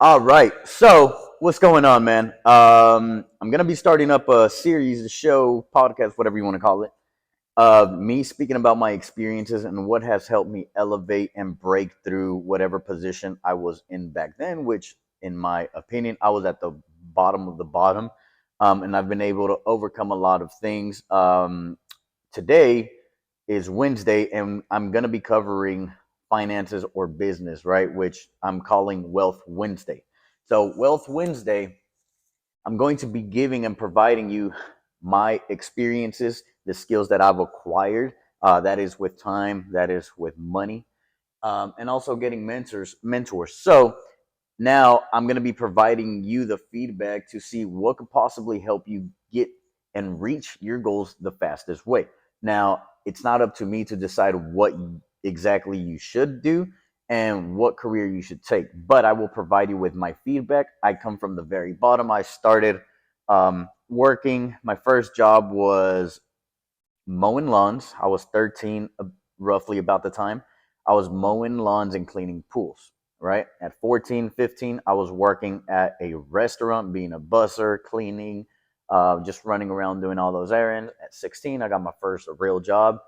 All right. So, what's going on, man? I'm gonna be starting up a series, a show, podcast, whatever you want to call it. Me speaking about my experiences and what has helped me elevate and break through whatever position I was in back then. Which, in my opinion, I was at the bottom of the bottom, and I've been able to overcome a lot of things. Today is Wednesday, and I'm going to be covering finances or business, right? Which I'm calling Wealth Wednesday. So, Wealth Wednesday, I'm going to be giving and providing you my experiences, the skills that I've acquired. That is with time, that is with money, and also getting mentors. Mentors. So now I'm going to be providing you the feedback to see what could possibly help you get and reach your goals the fastest way. Now, it's not up to me to decide what exactly you should do and what career you should take, but I will provide you with my feedback. I come from the very bottom. I started working. My first job was mowing lawns. I was 13, roughly about the time. I was mowing lawns and cleaning pools, right? At 14, 15, I was working at a restaurant, being a busser, cleaning, just running around doing all those errands. At 16, I got my first real job,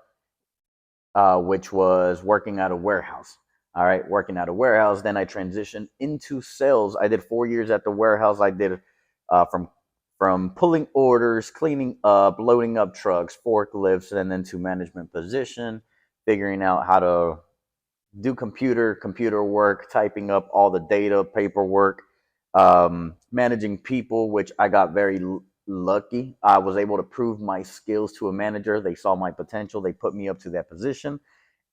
which was working at a warehouse. All right, working at a warehouse. Then I transitioned into sales. I did 4 years at the warehouse. I did from pulling orders, cleaning up, loading up trucks, forklifts, and then to management position, figuring out how to do computer work, typing up all the data, paperwork, managing people, which I got very lucky. I was able to prove my skills to a manager. They saw my potential. They put me up to that position.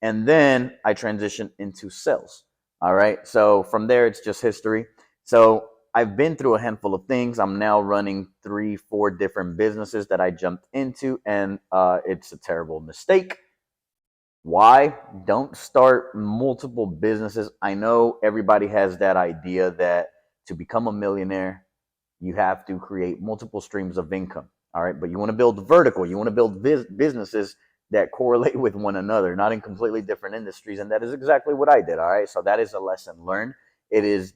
And then I transitioned into sales. All right. So from there, it's just history. So I've been through a handful of things. I'm now running 3, 4 different businesses that I jumped into, and it's a terrible mistake. Why? Don't start multiple businesses. I know everybody has that idea that to become a millionaire, you have to create multiple streams of income. All right. But you want to build vertical, you want to build businesses that correlate with one another, not in completely different industries. And that is exactly what I did. All right. So that is a lesson learned. It has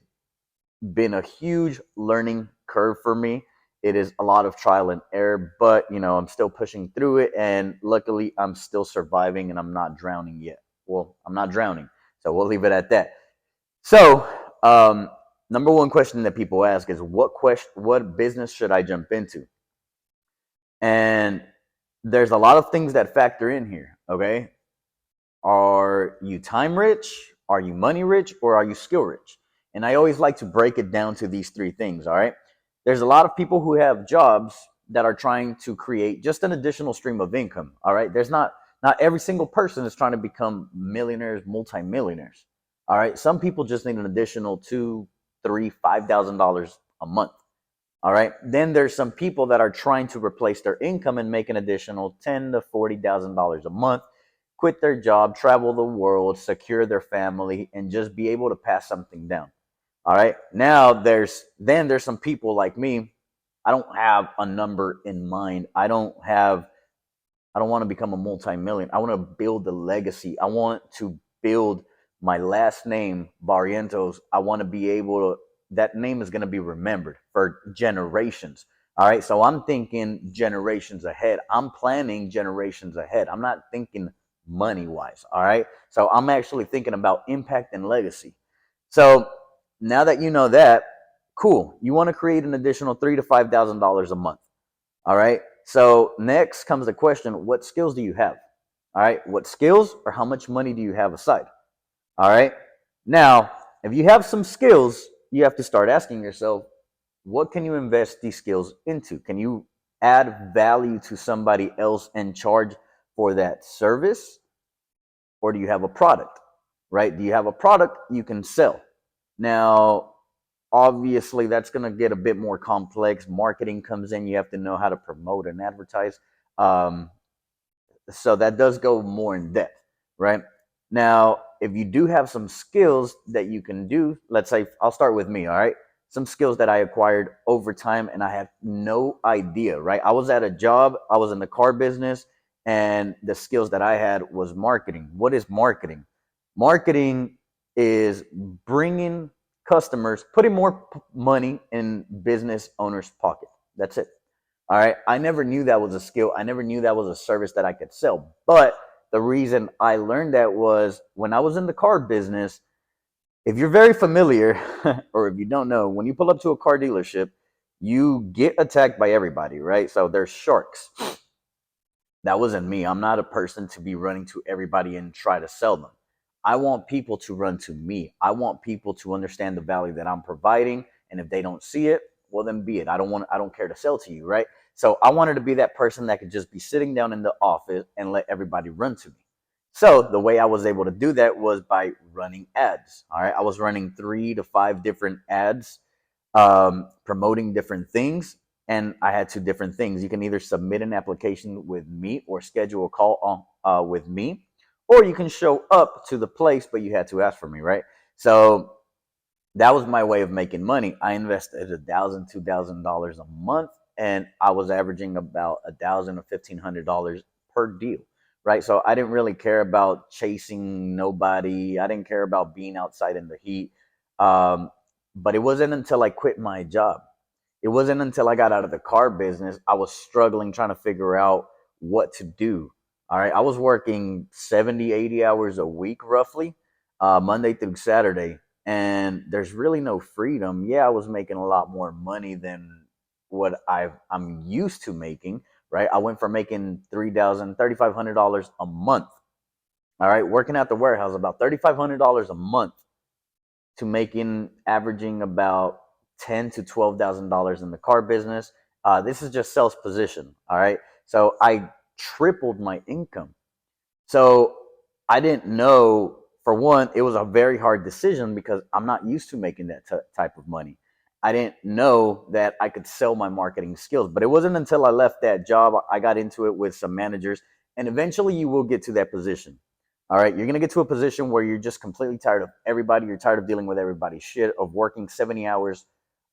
been a huge learning curve for me. It is a lot of trial and error, but I'm still pushing through it, and luckily, I'm still surviving, and I'm not drowning yet. Well, I'm not drowning, so we'll leave it at that. So, number one question that people ask is, what business should I jump into? And there's a lot of things that factor in here. Okay, are you time rich? Are you money rich? Or are you skill rich? And I always like to break it down to these three things. All right. There's a lot of people who have jobs that are trying to create just an additional stream of income. All right. Not every single person is trying to become millionaires, multimillionaires. All right. Some people just need an additional two, three, $5,000 a month. All right. Then there's some people that are trying to replace their income and make an additional $10,000 to $40,000 a month, quit their job, travel the world, secure their family, and just be able to pass something down. All right. Now there's some people like me. I don't have a number in mind. I don't want to become a multi-million. I want to build a legacy. I want to build my last name, Barrientos. I want to be able to, that name is going to be remembered for generations. All right. So I'm thinking generations ahead. I'm planning generations ahead. I'm not thinking money wise. All right. So I'm actually thinking about impact and legacy. So now that you know that, cool. You want to create an additional $3,000 to $5,000 a month. All right. So next comes the question, what skills do you have? All right. What skills or how much money do you have aside? All right. Now, if you have some skills, you have to start asking yourself, what can you invest these skills into? Can you add value to somebody else and charge for that service? Or do you have a product, right? Do you have a product you can sell? Now, obviously, that's going to get a bit more complex. Marketing comes in. You have to know how to promote and advertise. Um, so that does go more in depth, right? Now, if you do have some skills that you can do, let's say I'll start with me, all right? Some skills that I acquired over time and I had no idea, right? I was at a job, I was in the car business, and the skills that I had was marketing. What is marketing? Marketing is bringing customers, putting more money in business owners' pocket. That's it. All right. I never knew that was a skill. I never knew that was a service that I could sell. But the reason I learned that was when I was in the car business. If you're very familiar, or if you don't know, when you pull up to a car dealership, you get attacked by everybody, right? So there's sharks. That wasn't me. I'm not a person to be running to everybody and try to sell them. I want people to run to me. I want people to understand the value that I'm providing. And if they don't see it, well then be it. I don't care to sell to you, right? So I wanted to be that person that could just be sitting down in the office and let everybody run to me. So the way I was able to do that was by running ads. All right. I was running 3 to 5 different ads, promoting different things, and I had 2 different things. You can either submit an application with me or schedule a call with me, or you can show up to the place, but you had to ask for me, right? So that was my way of making money. I invested $1,000, $2,000 a month, and I was averaging about $1,000 or $1,500 per deal, right? So I didn't really care about chasing nobody. I didn't care about being outside in the heat. Um, but it wasn't until I quit my job, it wasn't until I got out of the car business, I was struggling trying to figure out what to do. All right. I was working 70, 80 hours a week, roughly, Monday through Saturday. And there's really no freedom. Yeah, I was making a lot more money than what I'm used to making, right? I went from making $3,500 a month. All right. Working at the warehouse, about $3,500 a month, to making averaging about $10,000 to $12,000 in the car business. This is just sales position. All right. So I tripled my income. So I didn't know, for one, it was a very hard decision because I'm not used to making that type of money. I didn't know that I could sell my marketing skills, but it wasn't until I left that job, I got into it with some managers, and eventually you will get to that position. All right. You're going to get to a position where you're just completely tired of everybody. You're tired of dealing with everybody's shit, of working 70 hours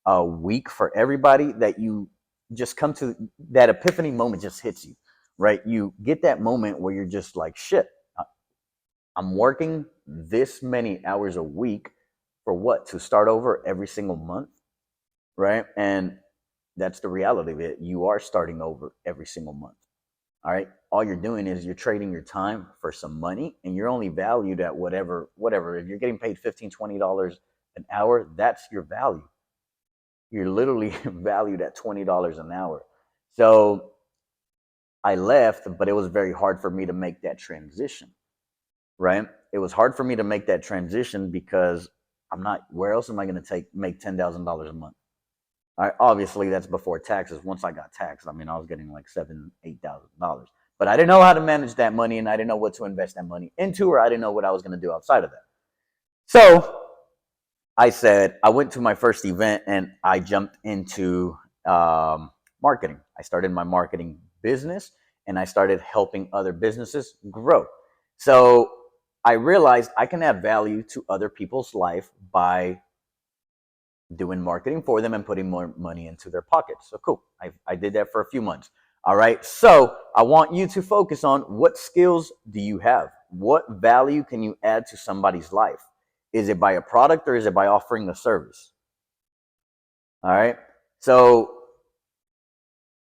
a week for everybody, that you just come to that epiphany moment just hits you, right? You get that moment where you're just like, shit, I'm working this many hours a week for what? To start over every single month, right? And that's the reality of it. You are starting over every single month. All right. All you're doing is you're trading your time for some money, and you're only valued at whatever. If you're getting paid $15, $20 an hour, that's your value. You're literally valued at $20 an hour. So I left, but it was very hard for me to make that transition, right? It was hard for me to make that transition because I'm not, where else am I going to make $10,000 a month? All right, obviously that's before taxes. Once I got taxed, I mean, I was getting like $7,000, $8,000, but I didn't know how to manage that money, and I didn't know what to invest that money into, or I didn't know what I was going to do outside of that. So I went to my first event and I jumped into marketing. I started my marketing business, and I started helping other businesses grow. So I realized I can add value to other people's life by doing marketing for them and putting more money into their pockets. So cool. I did that for a few months. All right. So I want you to focus on, what skills do you have? What value can you add to somebody's life? Is it by a product, or is it by offering a service? All right. So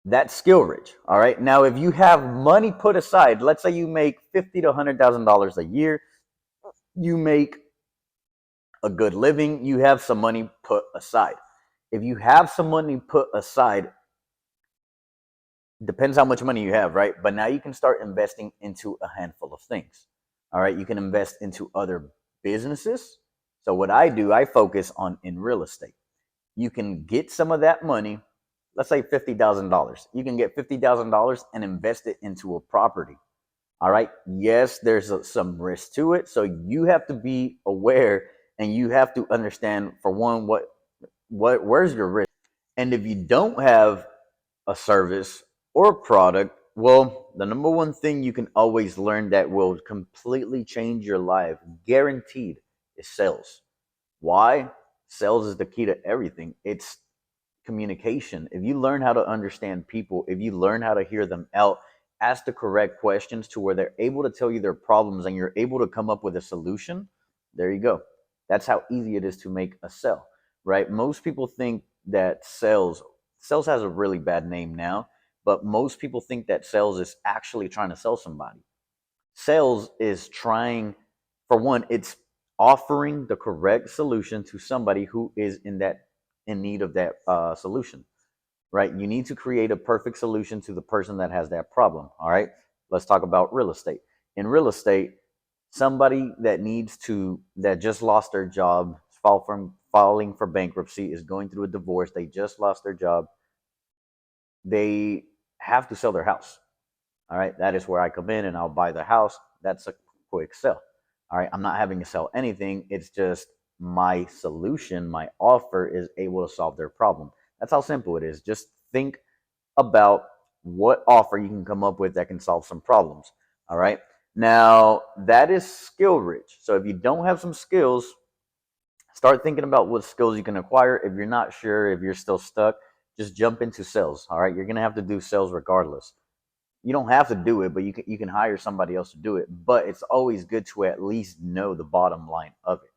that's skill rich. All right. Now, if you have money put aside, let's say you make $50,000 to $100,000 a year, you make a good living, you have some money put aside. If you have some money put aside, depends how much money you have, right? But now you can start investing into a handful of things. All right. You can invest into other businesses. So what I do, I focus on in real estate. You can get some of that money, let's say $50,000. You can get $50,000 and invest it into a property. All right. Yes, there's some risk to it. So you have to be aware, and you have to understand, for one, where's your risk? And if you don't have a service or product, well, the number one thing you can always learn that will completely change your life, guaranteed, is sales. Why? Sales is the key to everything. It's communication. If you learn how to understand people, if you learn how to hear them out, ask the correct questions to where they're able to tell you their problems and you're able to come up with a solution, there you go. That's how easy it is to make a sale, right? Most people think that sales has a really bad name now, but most people think that sales is actually trying to sell somebody. Sales is trying, for one, it's offering the correct solution to somebody who is in need of that solution, right? You need to create a perfect solution to the person that has that problem. All right, let's talk about real estate. In real estate, somebody that just lost their job, filing for bankruptcy, is going through a divorce, they just lost their job, they have to sell their house. All right, that is where I come in and I'll buy the house. That's a quick sell. All right, I'm not having to sell anything. It's just my solution, my offer is able to solve their problem. That's how simple it is. Just think about what offer you can come up with that can solve some problems. All right, now that is skill rich. So if you don't have some skills, start thinking about what skills you can acquire. If you're not sure, if you're still stuck, just jump into sales. All right, you're gonna have to do sales regardless. You don't have to do it, but you can hire somebody else to do it. But it's always good to at least know the bottom line of it.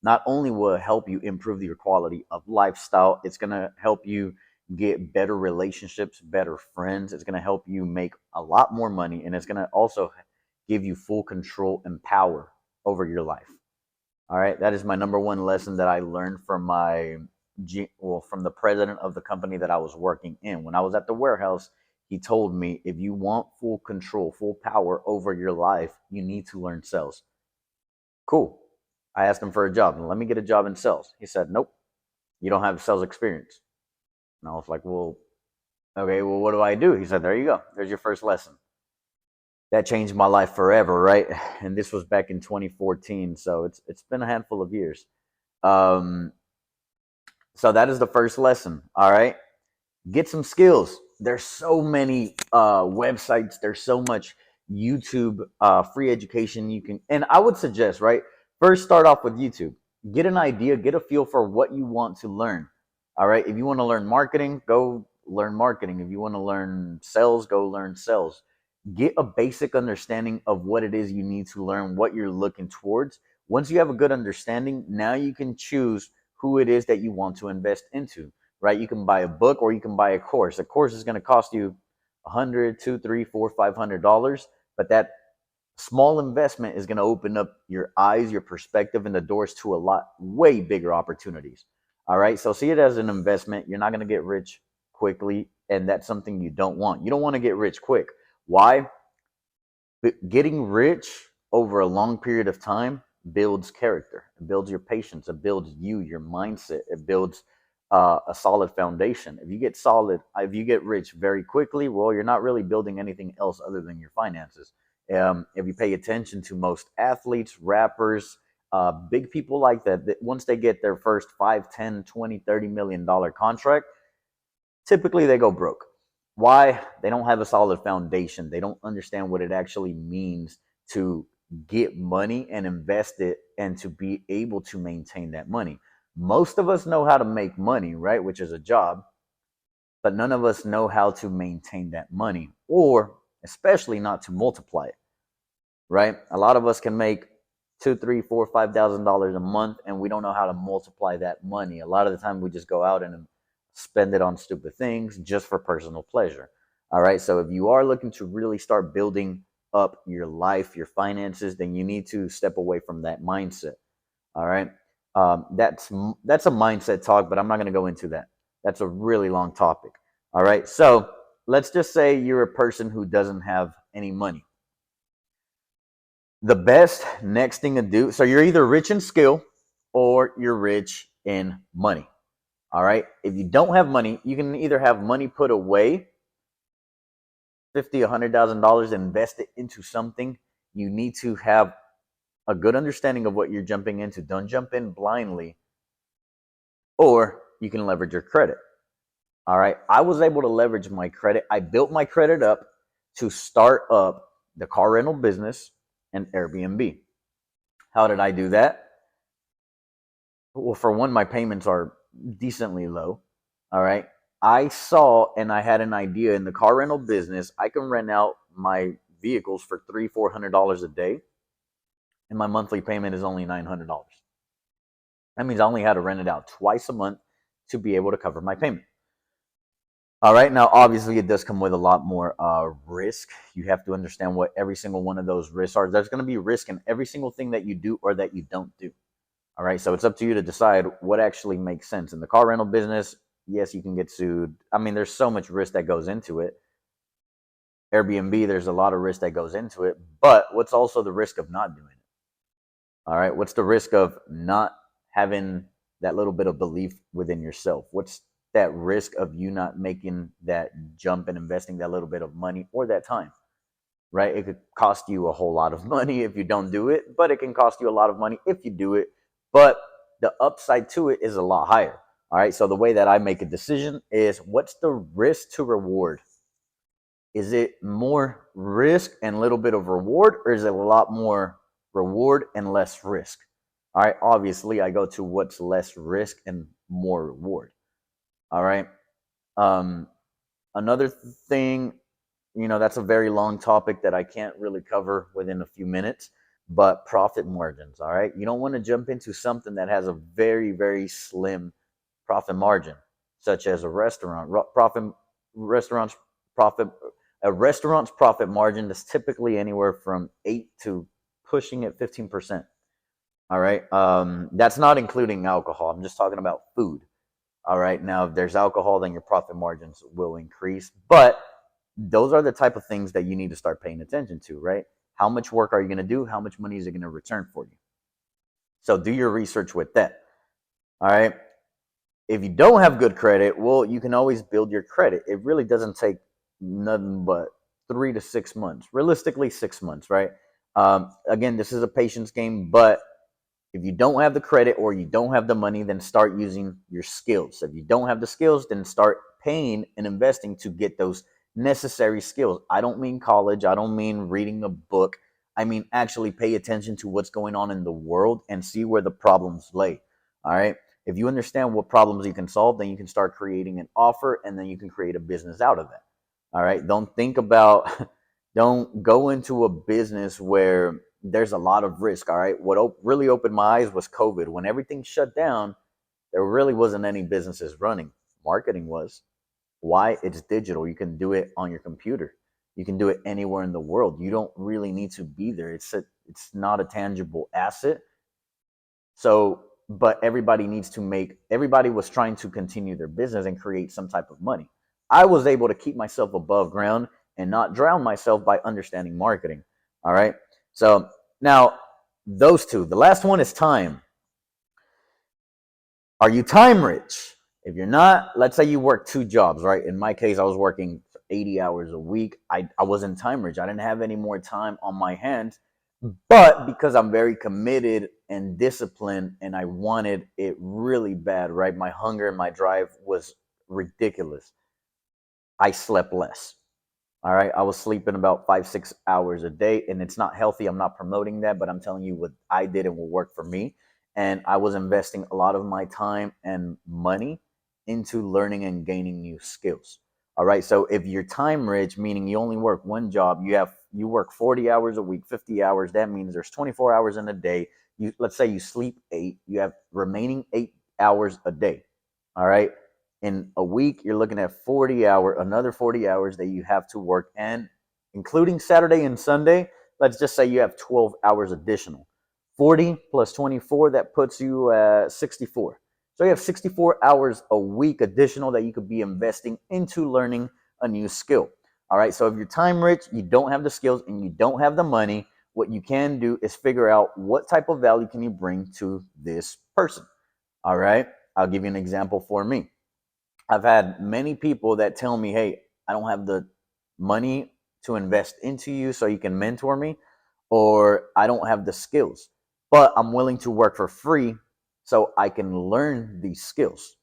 Not only will it help you improve your quality of lifestyle, it's gonna help you get better relationships, better friends. It's gonna help you make a lot more money, and it's gonna also give you full control and power over your life. All right, that is my number one lesson that I learned from from the president of the company that I was working in. When I was at the warehouse, he told me, if you want full control, full power over your life, you need to learn sales. Cool. I asked him for a job. Let me get a job in sales. He said, nope, you don't have sales experience. And I was like, well, okay, well, what do I do? He said, there you go. There's your first lesson. That changed my life forever, right? And this was back in 2014, so it's been a handful of years. Um, so that is the first lesson. All right, get some skills. There's so many websites. There's so much YouTube free education you can. And I would suggest, right, first start off with YouTube. Get an idea, get a feel for what you want to learn. All right, if you want to learn marketing, go learn marketing. If you want to learn sales, go learn sales. Get a basic understanding of what it is you need to learn, what you're looking towards. Once you have a good understanding, now you can choose who it is that you want to invest into, right? You can buy a book or you can buy a course. A course is going to cost you 100, 2, 3, 4, $500, but that small investment is going to open up your eyes, your perspective, and the doors to a lot way bigger opportunities. All right, so see it as an investment. You're not going to get rich quickly, and that's something you don't want. You don't want to get rich quick. Why? Getting rich over a long period of time builds character. It builds your patience. It builds you, your mindset. It builds a solid foundation. If you get rich very quickly, well, you're not really building anything else other than your finances. If you pay attention to most athletes, rappers, big people like that once they get their first 5, 10, 20, $30 million contract, typically they go broke. Why? They don't have a solid foundation. They don't understand what it actually means to get money and invest it and to be able to maintain that money. Most of us know how to make money, right? Which is a job, but none of us know how to maintain that money, or especially not to multiply it, right? A lot of us can make two, three, four, $5,000 a month, and we don't know how to multiply that money. A lot of the time, we just go out and spend it on stupid things just for personal pleasure. All right. So if you are looking to really start building up your life, your finances, then you need to step away from that mindset. All right. That's a mindset talk, but I'm not going to go into that. That's a really long topic. All right. So let's just say you're a person who doesn't have any money. The best next thing to do, so you're either rich in skill or you're rich in money. All right. If you don't have money, you can either have money put away, $50,000, $100,000, invest it into something. You need to have a good understanding of what you're jumping into. Don't jump in blindly. Or you can leverage your credit. All right. I was able to leverage my credit. I built my credit up to start up the car rental business and Airbnb. How did I do that? Well, for one, my payments are decently low. All right. I saw and I had an idea in the car rental business. I can rent out my vehicles for $300, $400 a day, and my monthly payment is only $900. That means I only had to rent it out twice a month to be able to cover my payment. All right. Now, obviously, it does come with a lot more risk. You have to understand what every single one of those risks are. There's going to be risk in every single thing that you do or that you don't do. All right. So it's up to you to decide what actually makes sense. In the car rental business, yes, you can get sued. I mean, there's so much risk that goes into it. Airbnb, there's a lot of risk that goes into it. But what's also the risk of not doing it? All right. What's the risk of not having that little bit of belief within yourself? What's that risk of you not making that jump and investing that little bit of money or that time? Right? It could cost you a whole lot of money if you don't do it, but it can cost you a lot of money if you do it. But the upside to it is a lot higher. All right. So the way that I make a decision is what's the risk to reward? Is it more risk and a little bit of reward, or is it a lot more reward and less risk? All right, obviously, I go to what's less risk and more reward. All right. Um, Another thing, that's a very long topic that I can't really cover within a few minutes, but profit margins. All right. You don't want to jump into something that has a very, very slim profit margin, such as a restaurant. Restaurants profit a restaurant's profit margin is typically anywhere from 8 to pushing at 15%. All right. That's not including alcohol. I'm just talking about food. All right. Now, if there's alcohol, then your profit margins will increase. But those are the type of things that you need to start paying attention to, right? How much work are you going to do? How much money is it going to return for you? So do your research with that. All right. If you don't have good credit, well, you can always build your credit. It really doesn't take nothing but 3 to 6 months, realistically 6 months, right? Again, this is a patience game, but if you don't have the credit or you don't have the money, then start using your skills. If you don't have the skills, then start paying and investing to get those necessary skills. I don't mean college. I don't mean reading a book. I mean actually pay attention to what's going on in the world and see where the problems lay. All right. If you understand what problems you can solve, then you can start creating an offer and then you can create a business out of that. All right. Don't go into a business where there's a lot of risk. All right. What really opened my eyes was COVID. When everything shut down, there really wasn't any businesses running. Marketing was. Why? It's digital. You can do it on your computer. You can do it anywhere in the world. You don't really need to be there. It's not a tangible asset. So, but everybody was trying to continue their business and create some type of money. I was able to keep myself above ground and not drown myself by understanding marketing. All right. So now those two, the last one is time. Are you time rich? If you're not, let's say you work 2 jobs, right? In my case, I was working 80 hours a week. I wasn't time rich. I didn't have any more time on my hands. But because I'm very committed and disciplined and I wanted it really bad, right? My hunger and my drive was ridiculous. I slept less. All right. I was sleeping about 5, 6 hours a day, and it's not healthy. I'm not promoting that, but I'm telling you what I did and what worked for me. And I was investing a lot of my time and money into learning and gaining new skills. All right. So if you're time rich, meaning you only work one job, you work 40 hours a week, 50 hours. That means there's 24 hours in a day. Let's say you sleep 8, you have remaining 8 hours a day. All right. In a week, you're looking at another 40 hours that you have to work, and including Saturday and Sunday, let's just say you have 12 hours additional. 40 plus 24, that puts you at 64. So you have 64 hours a week additional that you could be investing into learning a new skill. All right. So if you're time rich, you don't have the skills and you don't have the money, what you can do is figure out what type of value can you bring to this person. All right. I'll give you an example for me. I've had many people that tell me, hey, I don't have the money to invest into you so you can mentor me, or I don't have the skills, but I'm willing to work for free so I can learn these skills.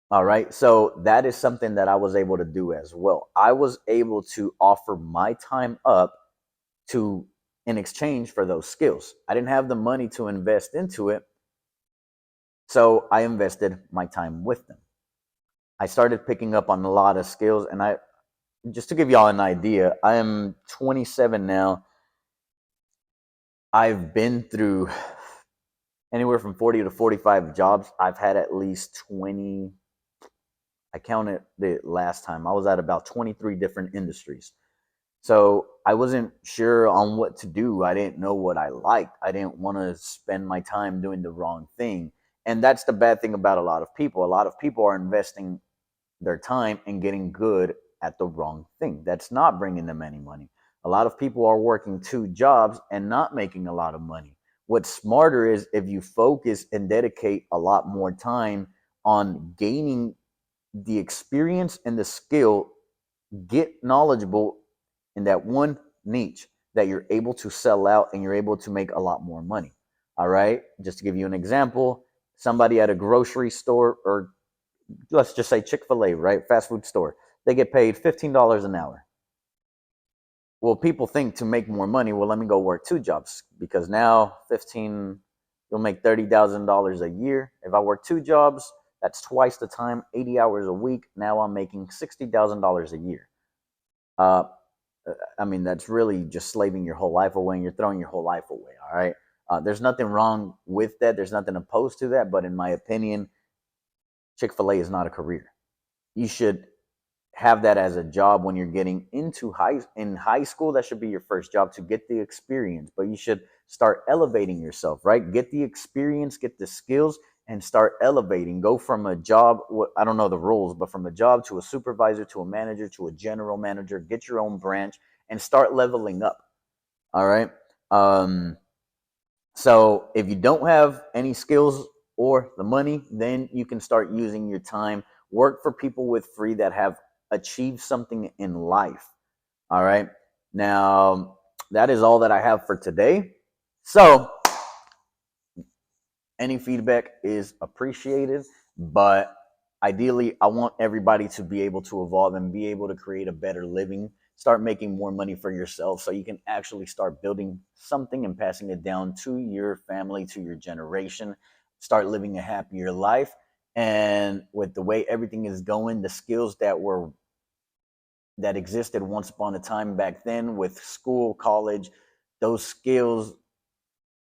All right. So that is something that I was able to do as well. I was able to offer my time up to in exchange for those skills. I didn't have the money to invest into it, so I invested my time with them. I started picking up on a lot of skills, and I just to give y'all an idea, I am 27 now. I've been through anywhere from 40 to 45 jobs. I've had at least 20. I counted the last time. I was at about 23 different industries. So I wasn't sure on what to do. I didn't know what I liked. I didn't want to spend my time doing the wrong thing. And that's the bad thing about a lot of people. A lot of people are investing their time in getting good at the wrong thing. That's not bringing them any money. A lot of people are working two jobs and not making a lot of money. What's smarter is if you focus and dedicate a lot more time on gaining the experience and the skill, get knowledgeable in that one niche that you're able to sell out and you're able to make a lot more money. All right. Just to give you an example, somebody at a grocery store, or let's just say Chick-fil-A, right? Fast food store, they get paid $15 an hour. Well, people think to make more money, well, let me go work two jobs because now 15, you'll make $30,000 a year. If I work two jobs, that's twice the time, 80 hours a week. Now I'm making $60,000 a year. Uh, I mean, that's really just slaving your whole life away and you're throwing your whole life away. All right. There's nothing wrong with that. There's nothing opposed to that. But in my opinion, Chick-fil-A is not a career. You should have that as a job when you're getting into high school. That should be your first job to get the experience, but you should start elevating yourself, right? Get the experience, get the skills, and start elevating. Go from a job, I don't know the rules, but from a job to a supervisor, to a manager, to a general manager. Get your own branch and start leveling up. All right. um so if you don't have any skills or the money, then you can start using your time. Work for people with free that have achieved something in life. All right. Now, that is all that I have for today. So, any feedback is appreciated, but ideally, I want everybody to be able to evolve and be able to create a better living, start making more money for yourself so you can actually start building something and passing it down to your family, to your generation, start living a happier life. And with the way everything is going, the skills that existed once upon a time back then with school, college, those skills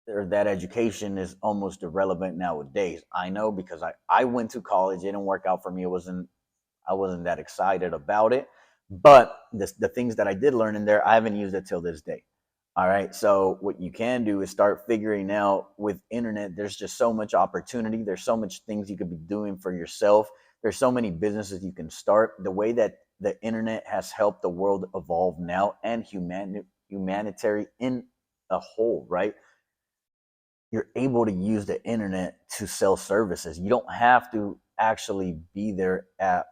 or that education is almost irrelevant nowadays. I know because I went to college, it didn't work out for me. I wasn't that excited about it. But the things that I did learn in there, I haven't used it till this day. All right. So what you can do is start figuring out with internet, there's just so much opportunity. There's so much things you could be doing for yourself. There's so many businesses you can start. The way that the internet has helped the world evolve now and humanitarian in a whole, right? You're able to use the internet to sell services. You don't have to actually be there at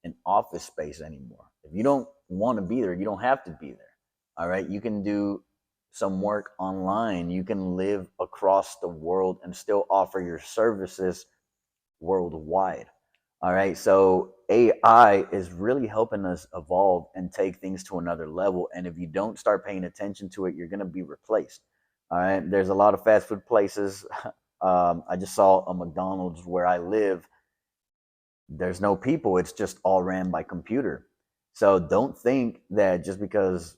an office space anymore. If you don't want to be there, you don't have to be there. All right. You can do some work online. You can live across the world and still offer your services worldwide. All right. So AI is really helping us evolve and take things to another level. And if you don't start paying attention to it, you're going to be replaced. All right. There's a lot of fast food places. I just saw a McDonald's where I live. There's no people. It's just all ran by computer. So don't think that just because,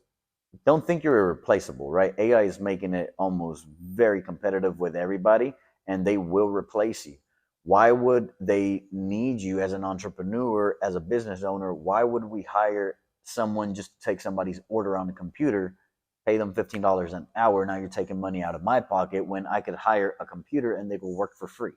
don't think you're irreplaceable, right? AI is making it almost very competitive with everybody, and they will replace you. Why would they need you as an entrepreneur, as a business owner? Why would we hire someone just to take somebody's order on the computer, pay them $15 an hour? Now you're taking money out of my pocket when I could hire a computer and they will work for free,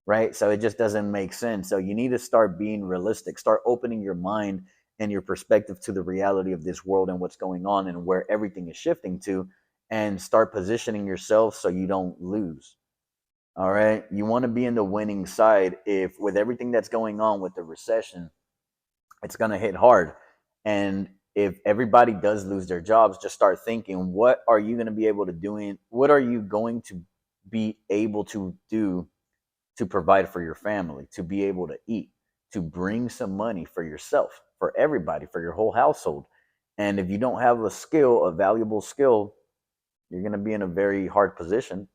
right? So it just doesn't make sense. So you need to start being realistic, start opening your mind and your perspective to the reality of this world and what's going on and where everything is shifting to, and start positioning yourself so you don't lose. All right. You want to be in the winning side. If with everything that's going on with the recession, it's going to hit hard. And if everybody does lose their jobs, just start thinking, what are you going to be able to do? What are you going to be able to do to provide for your family, to be able to eat, to bring some money for yourself, for everybody, for your whole household? And if you don't have a skill, a valuable skill, you're going to be in a very hard position.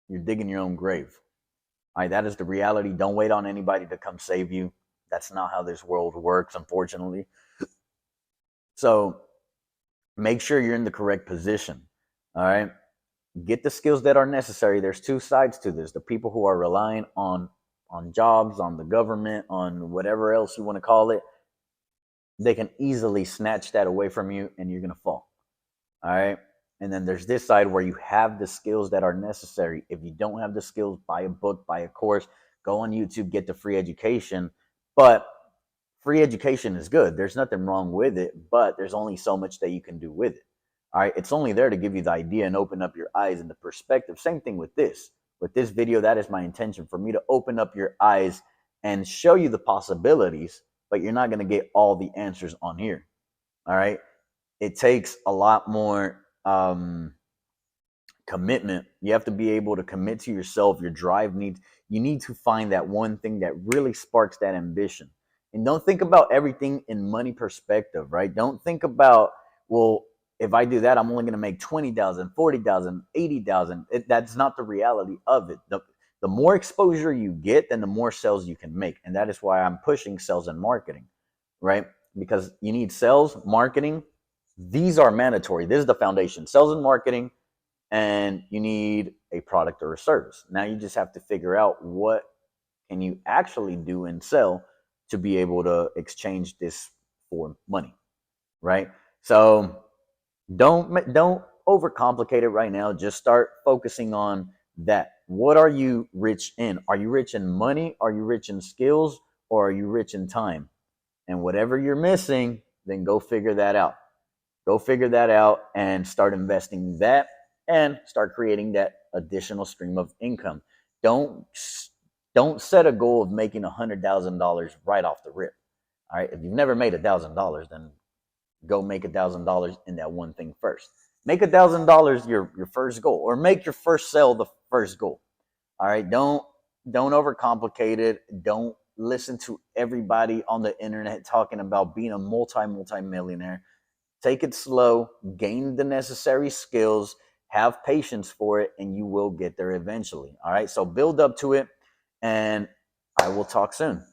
You're digging your own grave. All right, that is the reality. Don't wait on anybody to come save you. That's not how this world works, unfortunately. So make sure you're in the correct position. All right. Get the skills that are necessary. There's two sides to this. The people who are relying on jobs, on the government, on whatever else you want to call it, they can easily snatch that away from you and you're going to fall. All right. And then there's this side where you have the skills that are necessary. If you don't have the skills, buy a book, buy a course, go on YouTube, get the free education. But free education is good. There's nothing wrong with it, but there's only so much that you can do with it. All right. It's only there to give you the idea and open up your eyes and the perspective. Same thing with this. With this video, that is my intention, for me to open up your eyes and show you the possibilities, but you're not going to get all the answers on here. All right. It takes a lot more commitment. You have to be able to commit to yourself. Your drive needs, you need to find that one thing that really sparks that ambition. And don't think about everything in money perspective, right? Don't think about, well, if I do that, I'm only going to make 20,000, 40,000, 80,000. That's not the reality of it. The more exposure you get, then the more sales you can make. And that is why I'm pushing sales and marketing, right? Because you need sales, marketing. These are mandatory. This is the foundation. Sales and marketing, and you need a product or a service. Now you just have to figure out what can you actually do and sell to be able to exchange this for money, right? So don't overcomplicate it right now. Just start focusing on that. What are you rich in? Are you rich in money? Are you rich in skills? Or are you rich in time? And whatever you're missing, then go figure that out. Go figure that out and start investing that and start creating that additional stream of income. Don't don't set a goal of making $100,000 right off the rip. All right. If you've never made $1,000, then go make $1,000 in that one thing first. Make $1,000 your first goal, or make your first sale the first goal. All right. Don't overcomplicate it. Don't listen to everybody on the internet talking about being a multi-millionaire. Take it slow, gain the necessary skills, have patience for it, and you will get there eventually. All right. So build up to it, and I will talk soon.